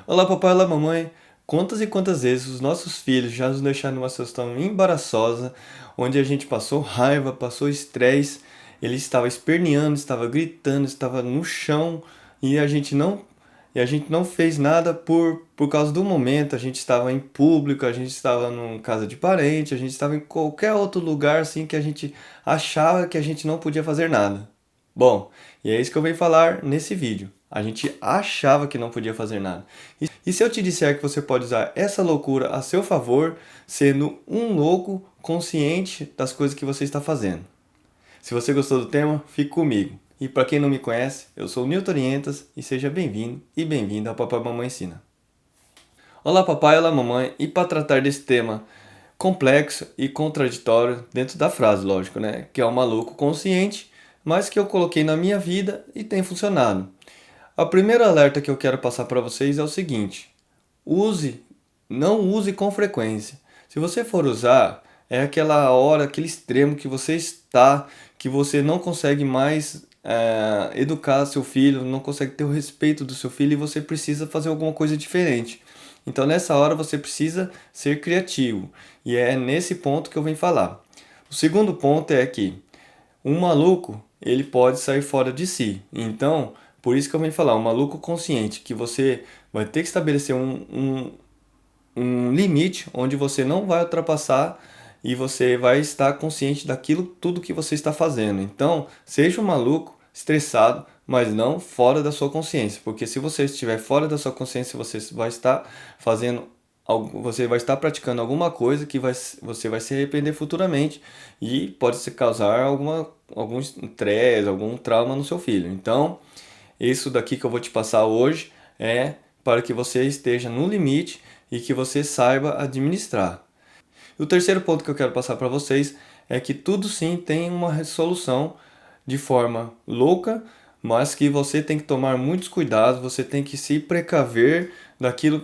Olá, papai, olá, mamãe. Quantas e quantas vezes os nossos filhos já nos deixaram numa situação embaraçosa, onde a gente passou raiva, passou estresse, ele estava esperneando, estava gritando, estava no chão e a gente não fez nada por causa do momento. A gente estava em público, a gente estava numa casa de parente, a gente estava em qualquer outro lugar assim que a gente achava que a gente não podia fazer nada. Bom, e é isso que eu venho falar nesse vídeo. A gente achava que não podia fazer nada. E se eu te disser que você pode usar essa loucura a seu favor, sendo um louco consciente das coisas que você está fazendo? Se você gostou do tema, fique comigo. E para quem não me conhece, eu sou o Nilton Orientas e seja bem-vindo e bem-vinda ao Papai Mamãe Ensina. Olá, papai, olá, mamãe. E para tratar desse tema complexo e contraditório, dentro da frase, lógico, né? Que é o maluco consciente, mas que eu coloquei na minha vida e tem funcionado. A primeira alerta que eu quero passar para vocês é o seguinte: use, não use com frequência. Se você for usar, é aquela hora, aquele extremo que você está, que você não consegue mais educar seu filho, não consegue ter o respeito do seu filho e você precisa fazer alguma coisa diferente. Então nessa hora você precisa ser criativo e é nesse ponto que eu venho falar. O segundo ponto é que um maluco, ele pode sair fora de si. Então, por isso que eu venho falar, um maluco consciente, que você vai ter que estabelecer um limite onde você não vai ultrapassar e você vai estar consciente daquilo tudo que você está fazendo. Então, seja um maluco, estressado, mas não fora da sua consciência, porque se você estiver fora da sua consciência, você vai estar fazendo você vai estar praticando alguma coisa que você vai se arrepender futuramente e pode se causar algum estresse, algum trauma no seu filho. Então, isso daqui que eu vou te passar hoje é para que você esteja no limite e que você saiba administrar. E o terceiro ponto que eu quero passar para vocês é que tudo sim tem uma resolução de forma louca, mas que você tem que tomar muitos cuidados, você tem que se precaver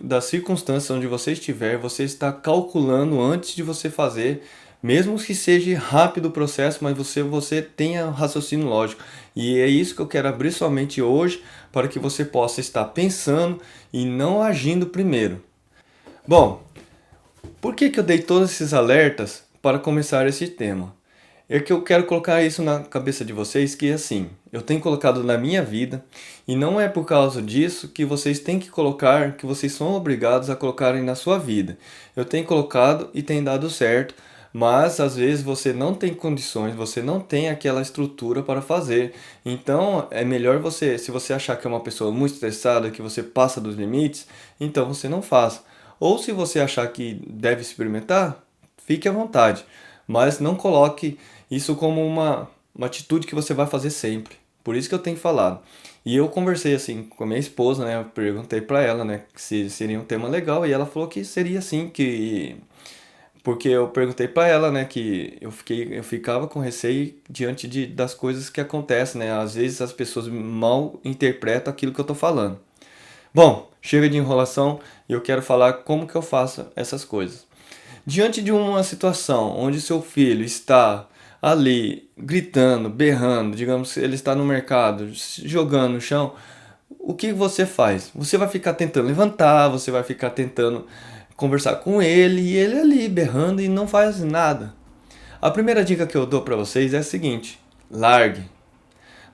das circunstâncias onde você estiver, você está calculando antes de você fazer, mesmo que seja rápido o processo, mas você tenha raciocínio lógico. E é isso que eu quero abrir sua mente hoje, para que você possa estar pensando e não agindo primeiro. Bom, por que que eu dei todos esses alertas para começar esse tema? É que eu quero colocar isso na cabeça de vocês que assim, eu tenho colocado na minha vida e não é por causa disso que vocês têm que colocar, que vocês são obrigados a colocarem na sua vida. Eu tenho colocado e tem dado certo, mas às vezes você não tem condições, você não tem aquela estrutura para fazer. Então é melhor você, se você achar que é uma pessoa muito estressada, que você passa dos limites, então você não faça. Ou se você achar que deve experimentar, fique à vontade, mas não coloque isso como uma atitude que você vai fazer sempre. Por isso que eu tenho falado. E eu conversei assim com a minha esposa, né? Eu perguntei pra ela, né, se seria um tema legal e ela falou que seria sim, que porque eu perguntei pra ela, né, que eu ficava com receio diante das coisas que acontecem, né? Às vezes as pessoas mal interpretam aquilo que eu tô falando. Bom, chega de enrolação e eu quero falar como que eu faço essas coisas. Diante de uma situação onde seu filho está ali gritando, berrando, digamos que ele está no mercado, se jogando no chão, o que você faz? Você vai ficar tentando levantar, você vai ficar tentando conversar com ele e ele ali berrando e não faz nada. A primeira dica que eu dou para vocês é a seguinte: largue.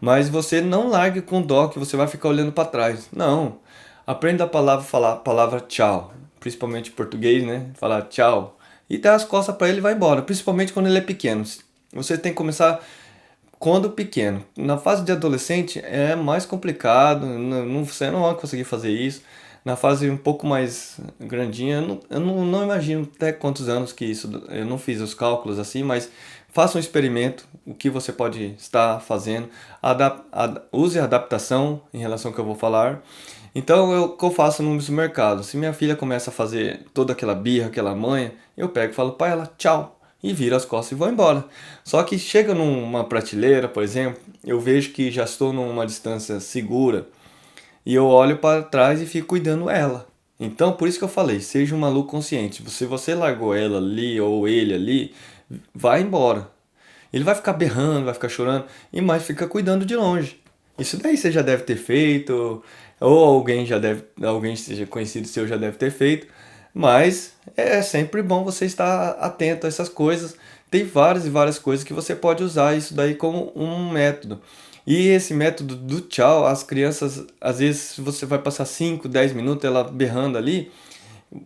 Mas você não largue com dó que você vai ficar olhando para trás. Não. Aprenda a falar a palavra tchau, principalmente em português, né? Falar tchau e dá as costas para ele e vai embora, principalmente quando ele é pequeno. Você tem que começar quando pequeno. Na fase de adolescente é mais complicado, você não vai conseguir fazer isso. Na fase um pouco mais grandinha, eu não imagino até quantos anos que isso, eu não fiz os cálculos assim, mas faça um experimento, o que você pode estar fazendo, use a adaptação em relação ao que eu vou falar. Então, o que eu faço no supermercado? Se minha filha começa a fazer toda aquela birra, aquela manha, eu pego e falo para ela tchau e viro as costas e vou embora. Só que chega numa prateleira, por exemplo, eu vejo que já estou numa distância segura e eu olho para trás e fico cuidando ela. Então, por isso que eu falei, seja um maluco consciente. Se você largou ela ali ou ele ali, vai embora. Ele vai ficar berrando, vai ficar chorando, e mais fica cuidando de longe. Isso daí você já deve ter feito, ou alguém que seja conhecido seu já deve ter feito, mas é sempre bom você estar atento a essas coisas. Tem várias e várias coisas que você pode usar isso daí como um método. E esse método do tchau, as crianças, às vezes você vai passar 5, 10 minutos ela berrando ali,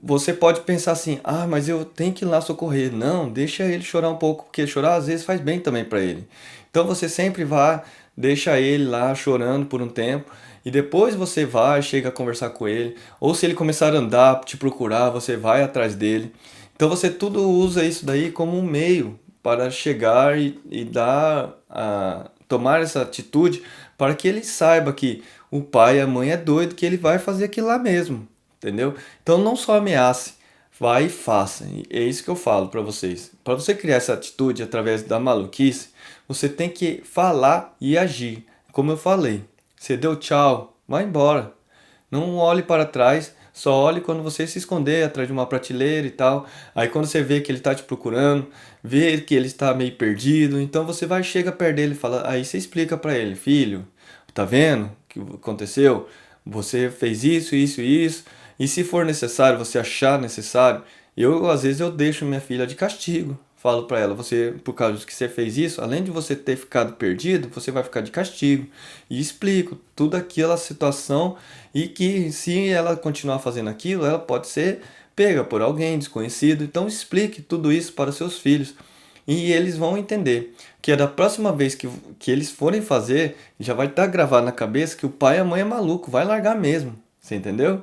você pode pensar assim: ah, mas eu tenho que ir lá socorrer. Não, deixa ele chorar um pouco, porque chorar às vezes faz bem também para ele. Então você sempre vai, deixa ele lá chorando por um tempo, e depois você vai, chega a conversar com ele. Ou se ele começar a andar, te procurar, você vai atrás dele. Então você tudo usa isso daí como um meio para chegar e dar tomar essa atitude para que ele saiba que o pai e a mãe é doido, que ele vai fazer aquilo lá mesmo. Entendeu? Então não só ameace, vai e faça. E é isso que eu falo para vocês. Para você criar essa atitude através da maluquice, você tem que falar e agir. Como eu falei, você deu tchau, vai embora. Não olhe para trás, só olhe quando você se esconder atrás de uma prateleira e tal. Aí quando você vê que ele está te procurando, vê que ele está meio perdido, então você vai, chega perto dele e fala, aí você explica para ele: filho, tá vendo o que aconteceu? Você fez isso, isso e isso. E se for necessário, você achar necessário, eu às vezes eu deixo minha filha de castigo. Falo para ela: você, por causa que você fez isso, além de você ter ficado perdido, você vai ficar de castigo. E explico tudo aquela situação, e que se ela continuar fazendo aquilo, ela pode ser pega por alguém desconhecido. Então explique tudo isso para seus filhos. E eles vão entender que é da próxima vez que eles forem fazer, já vai estar gravado na cabeça que o pai e a mãe é maluco, vai largar mesmo. Você entendeu?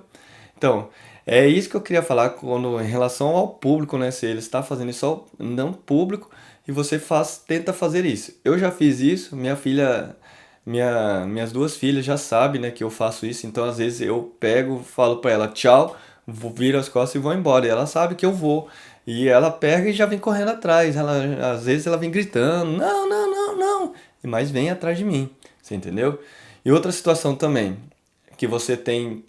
Então, é isso que eu queria falar quando, em relação ao público, né? Se ele está fazendo isso ao não público e você tenta fazer isso. Eu já fiz isso, minhas duas filhas já sabem, né, que eu faço isso, então às vezes eu pego, falo para ela tchau, viro as costas e vou embora. E ela sabe que eu vou. E ela pega e já vem correndo atrás. Às vezes ela vem gritando: não, não, não, não. Mas vem atrás de mim. Você entendeu? E outra situação também que você tem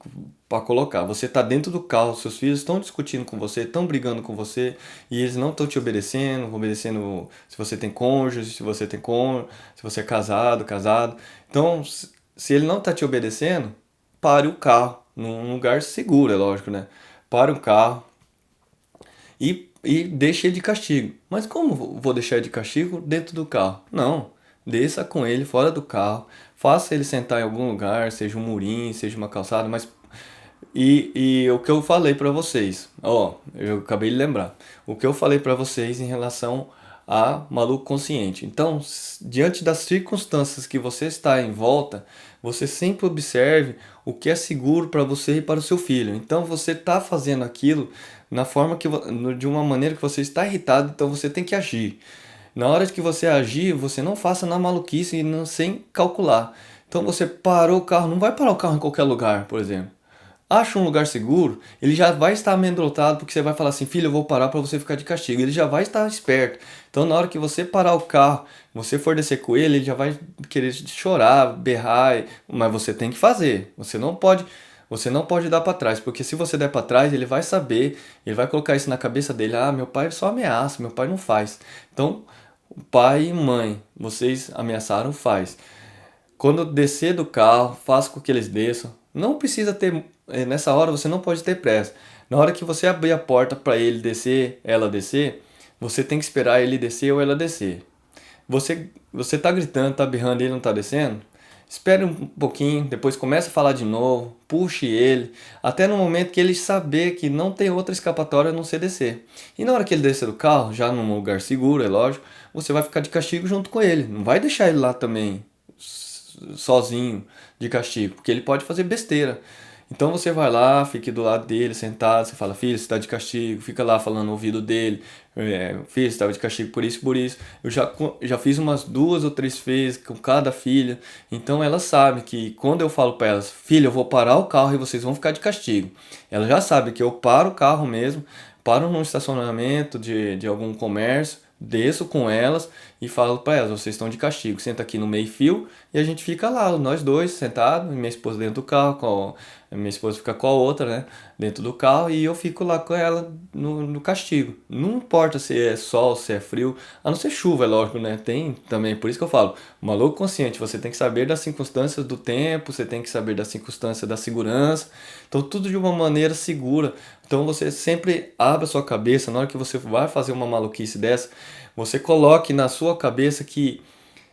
para colocar: você está dentro do carro, seus filhos estão discutindo com você, estão brigando com você, e eles não estão te obedecendo se você tem cônjuge, se você é casado, casado. Então, se ele não está te obedecendo, pare o carro num lugar seguro, é lógico, né? Pare o carro e deixe ele de castigo. Mas como vou deixar ele de castigo dentro do carro? Não. Desça com ele fora do carro, faça ele sentar em algum lugar, seja um murinho, seja uma calçada, mas e o que eu falei pra vocês, ó, eu acabei de lembrar, o que eu falei pra vocês em relação a maluco consciente. Então, diante das circunstâncias que você está em volta, você sempre observe o que é seguro para você e para o seu filho. Então, você está fazendo aquilo na forma de uma maneira que você está irritado, então você tem que agir. Na hora de que você agir, você não faça na maluquice e sem calcular. Então você parou o carro, não vai parar o carro em qualquer lugar, por exemplo. Acha um lugar seguro, ele já vai estar amedrontado, porque você vai falar assim: filho, eu vou parar para você ficar de castigo. Ele já vai estar esperto. Então na hora que você parar o carro, você for descer com ele, ele já vai querer chorar, berrar, mas você tem que fazer. Você não pode dar para trás, porque se você der para trás, ele vai saber, ele vai colocar isso na cabeça dele: ah, meu pai só ameaça, meu pai não faz. Então, pai e mãe, vocês ameaçaram, faz. Quando descer do carro, faça com que eles desçam. Não precisa ter, nessa hora você não pode ter pressa. Na hora que você abrir a porta para ele descer, ela descer, você tem que esperar ele descer ou ela descer. Você tá gritando, tá berrando e ele não tá descendo? Espere um pouquinho, depois começa a falar de novo, puxe ele, até no momento que ele saber que não tem outra escapatória a não ser descer. E na hora que ele descer do carro, já num lugar seguro, é lógico, você vai ficar de castigo junto com ele. Não vai deixar ele lá também sozinho de castigo, porque ele pode fazer besteira. Então você vai lá, fique do lado dele, sentado, você fala: filho, você está de castigo, fica lá falando no ouvido dele: filho, você estava de castigo por isso, por isso. Eu já fiz umas 2 ou 3 vezes com cada filha, então ela sabe que quando eu falo para elas: filha, eu vou parar o carro e vocês vão ficar de castigo. Ela já sabe que eu paro o carro mesmo, paro num estacionamento de algum comércio, desço com elas e falo para elas: vocês estão de castigo, senta aqui no meio-fio e a gente fica lá, nós dois sentados, minha esposa dentro do carro, minha esposa fica com a outra, né, dentro do carro, e eu fico lá com ela no castigo. Não importa se é sol, se é frio, a não ser chuva, é lógico, né? Tem também, por isso que eu falo, maluco consciente, você tem que saber das circunstâncias do tempo, você tem que saber das circunstâncias da segurança, então tudo de uma maneira segura. Então você sempre abre a sua cabeça, na hora que você vai fazer uma maluquice dessa, você coloque na sua cabeça que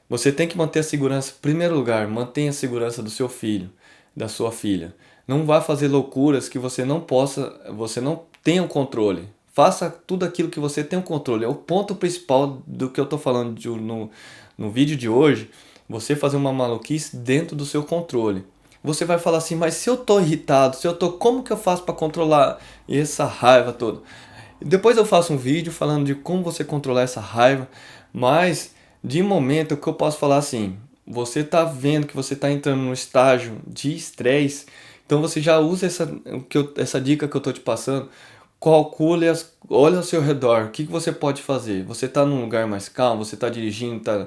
você tem que manter a segurança em primeiro lugar, mantenha a segurança do seu filho, da sua filha. Não vá fazer loucuras que você não tenha o controle. Faça tudo aquilo que você tem o controle. É o ponto principal do que eu estou falando no vídeo de hoje. Você fazer uma maluquice dentro do seu controle. Você vai falar assim, mas se eu estou irritado, como que eu faço para controlar essa raiva toda? Depois eu faço um vídeo falando de como você controlar essa raiva, mas de momento o que eu posso falar assim, você está vendo que você está entrando num estágio de estresse, então você já usa essa dica que eu estou te passando, olha ao seu redor, o que você pode fazer? Você está num lugar mais calmo, você está dirigindo, tá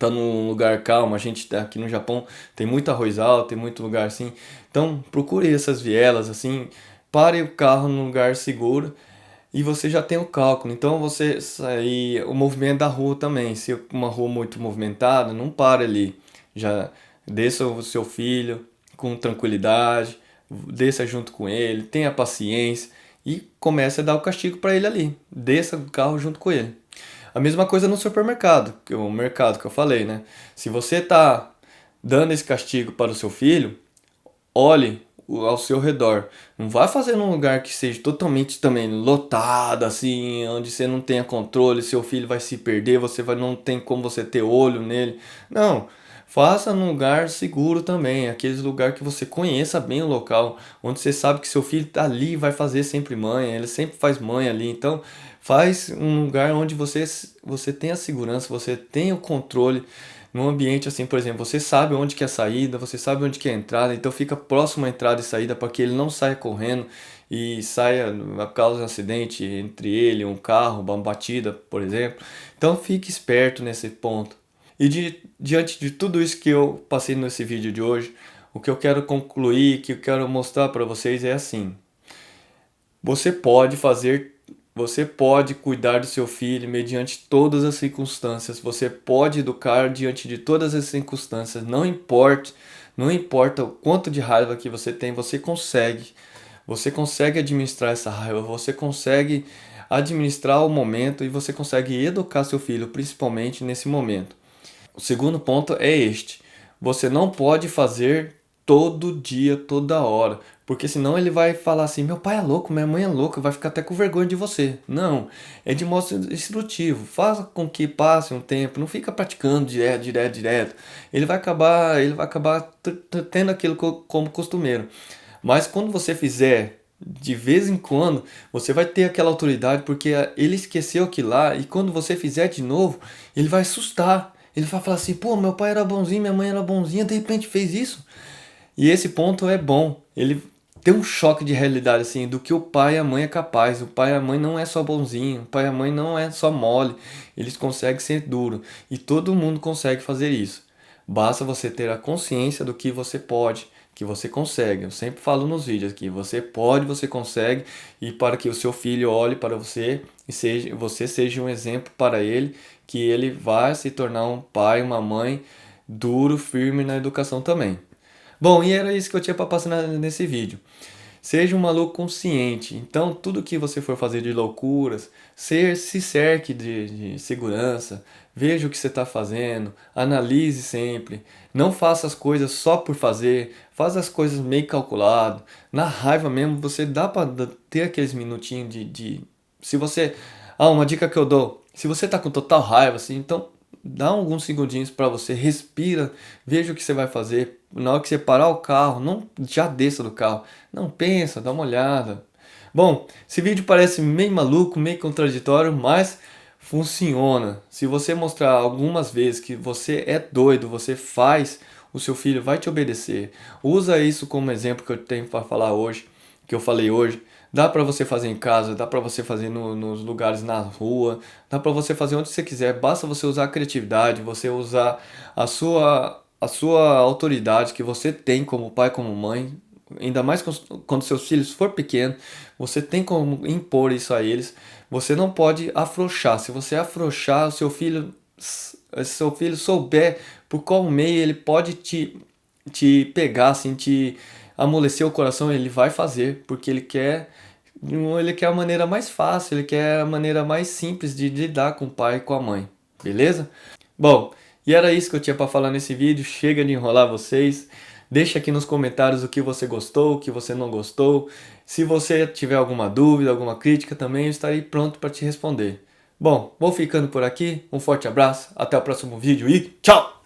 num lugar calmo, a gente tá aqui no Japão tem muito arrozal, tem muito lugar assim, então procure essas vielas assim, pare o carro num lugar seguro e você já tem o cálculo. Então você sair o movimento da rua também. Se uma rua muito movimentada, não pare ali. Já desça o seu filho com tranquilidade, desça junto com ele, tenha paciência e comece a dar o castigo para ele ali. Desça o carro junto com ele. A mesma coisa no supermercado, que é o mercado que eu falei, né? Se você está dando esse castigo para o seu filho, olhe ao seu redor. Não vai fazer num lugar que seja totalmente também lotado, assim, onde você não tenha controle, seu filho vai se perder, não tem como você ter olho nele. Não. Faça num lugar seguro também, aqueles lugar que você conheça bem o local, onde você sabe que seu filho tá ali e vai fazer sempre manha, ele sempre faz manha ali. Então, faz um lugar onde você tenha segurança, você tenha o controle num ambiente assim, por exemplo, você sabe onde que é a saída, você sabe onde que é a entrada, então fica próximo à entrada e saída para que ele não saia correndo e saia a causa de um acidente entre ele, um carro, uma batida, por exemplo. Então fique esperto nesse ponto. E diante de tudo isso que eu passei nesse vídeo de hoje, o que eu quero concluir, que eu quero mostrar para vocês é assim: você pode fazer, você pode cuidar do seu filho mediante todas as circunstâncias, você pode educar diante de todas as circunstâncias, não importa o quanto de raiva que você tem, você consegue administrar essa raiva, você consegue administrar o momento e você consegue educar seu filho, principalmente nesse momento. O segundo ponto é este: você não pode fazer todo dia, toda hora, porque senão ele vai falar assim: meu pai é louco, minha mãe é louca, vai ficar até com vergonha de você. Não, é de modo instrutivo. Faça com que passe um tempo, não fica praticando direto, direto, direto. Ele vai acabar tendo aquilo como costumeiro. Mas quando você fizer de vez em quando, você vai ter aquela autoridade porque ele esqueceu aquilo lá e quando você fizer de novo, ele vai assustar. Ele vai falar assim: pô, meu pai era bonzinho, minha mãe era bonzinha, de repente fez isso. E esse ponto é bom. Ele tem um choque de realidade assim do que o pai e a mãe é capaz. O pai e a mãe não é só bonzinho, o pai e a mãe não é só mole. Eles conseguem ser duro e todo mundo consegue fazer isso. Basta você ter a consciência do que você pode, que você consegue. Eu sempre falo nos vídeos aqui, você pode, você consegue, e para que o seu filho olhe para você e você seja um exemplo para ele, que ele vai se tornar um pai, uma mãe duro, firme na educação também. Bom, e era isso que eu tinha para passar nesse vídeo. Seja um maluco consciente. Então, tudo que você for fazer de loucuras, se cerque de segurança, veja o que você está fazendo, analise sempre. Não faça as coisas só por fazer, faça as coisas meio calculado. Na raiva mesmo, você dá para ter aqueles minutinhos Se você... Ah, uma dica que eu dou. Se você está com total raiva, assim, então dá alguns segundinhos para você, respira, veja o que você vai fazer. Na hora que você parar o carro, não já desça do carro. Não, pensa, dá uma olhada. Bom, esse vídeo parece meio maluco, meio contraditório, mas funciona. Se você mostrar algumas vezes que você é doido, você faz, o seu filho vai te obedecer. Usa isso como exemplo que eu tenho para falar hoje, que eu falei hoje. Dá para você fazer em casa, dá para você fazer nos lugares na rua, dá para você fazer onde você quiser. Basta você usar a criatividade, você usar a sua a sua autoridade que você tem como pai, como mãe, ainda mais quando seus filhos for pequeno, você tem como impor isso a eles. Você não pode afrouxar. Se você afrouxar, o seu filho souber por qual meio ele pode te pegar, assim, te amolecer o coração, ele vai fazer, porque ele quer a maneira mais fácil, ele quer a maneira mais simples de lidar com o pai e com a mãe, beleza? Bom, e era isso que eu tinha para falar nesse vídeo. Chega de enrolar vocês. Deixa aqui nos comentários o que você gostou, o que você não gostou. Se você tiver alguma dúvida, alguma crítica também, eu estarei pronto para te responder. Bom, vou ficando por aqui. Um forte abraço, até o próximo vídeo e tchau!